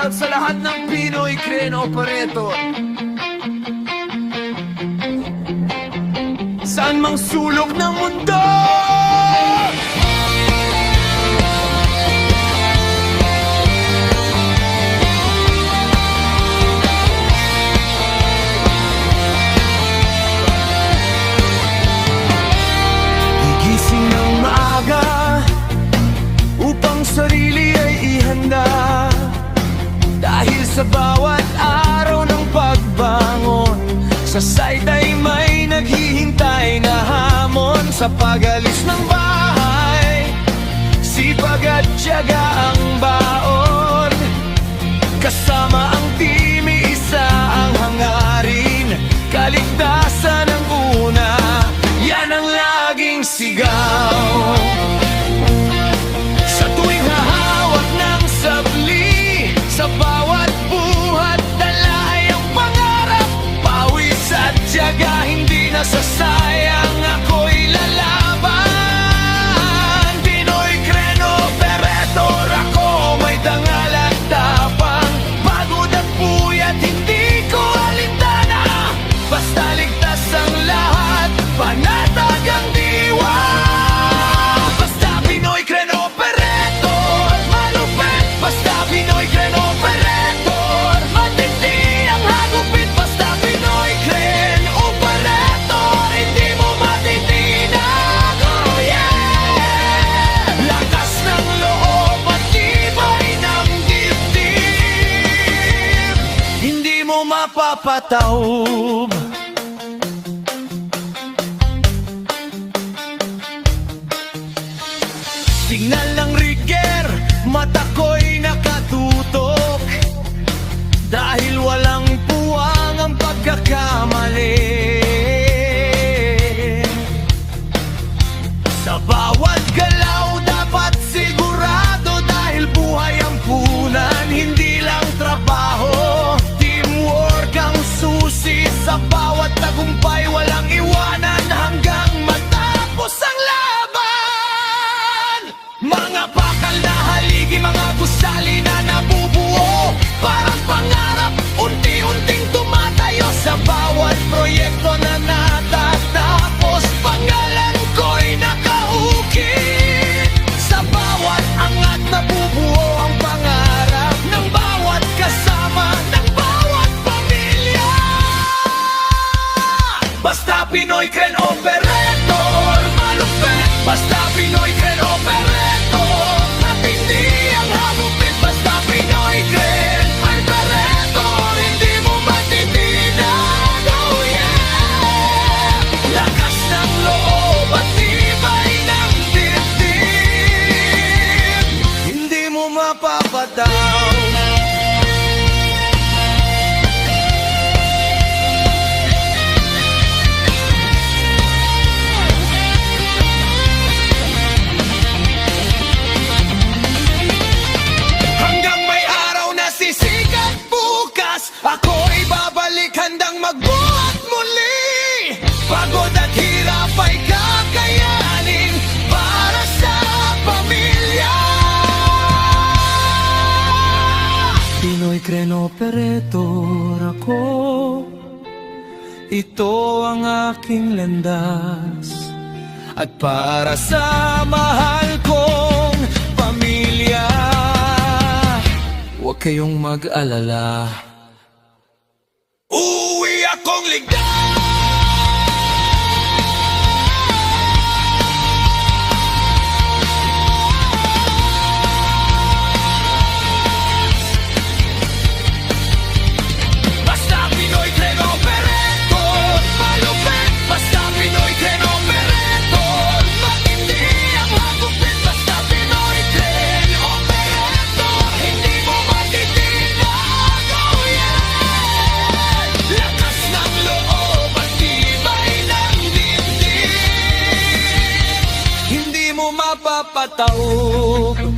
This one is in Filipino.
shoutout sa lahat ng Pinoy Crane Operator. Saan mang sulok ng mundo, gigising ng maaga upang sarili ay ihanda, dahil sa bawat araw ng pagbangon, sa site ay may naghihintay na hamon. Sa pag-alis ng bahay, sipag at tiyaga ang baon. Kasama ang team, isa ang hangarin, kaligtasan ang una, yan ang laging sigaw. Sa tuwing hahawak ng sabli, sa bawat buhat dala ay ang pangarap, pawis at tiyaga hindi nasasayang, ako'y lalaban. Pinoy Crane Operator, ako may dangal at tapang, pagod at puyat hindi ko alintana, basta ligtas ang lahat, panatag ang diwa. Basta Pinoy Crane Operator, malupit. Basta Pinoy Crane Operator, matindi ang hagupit. Basta Pinoy Crane Operator, hindi mo matitinag. Oh yeah! Lakas ng loob at tibay ng dibdib, hindi mo mapapataob. Signal ng rigger, mata ko'y nakatutok, dahil walang puwang ang pagkakamali. Sa bawat galaw dapat sigurado, dahil buhay ang punan, hindi lang trabaho. Teamwork ang susi sa bawat tagumpay, walang iwanan hanggang matapos ang laban. Mga bakal na haligi, mga gusali na nabubuo, parang pangarap, unti-unting tumatayo. Sa bawat proyekto na natatapos, pangalan ko'y nakaukit. Sa bawat angat nabubuo ang pangarap ng bawat kasama, ng bawat pamilya. Basta Pinoy Crane Operator, malupit. Basta Pinoy Crane Operator, matindi ang hagupit. Basta Pinoy Crane Operator, hindi mo matitinag. Oh yeah! Lakas ng loob at tibay ng dibdib, hindi mo mapapataw. Ako'y babalik, handang magbuhat muli. Pagod at hirap ay kakayanin para sa pamilya. Pinoy Crane Operator ako, ito ang aking landas, at para sa mahal kong pamilya, huwag kayong mag-alala, uuwi akong ligtas. Basta Pinoy Crane Operator, malupit. Basta Pinoy Crane Operator, matindi ang hagupit. Basta Pinoy Crane Operator, hindi mo matitinag. Oh yeah! Lakas ng loob at tibay ng dibdib, hindi mo mapapataob.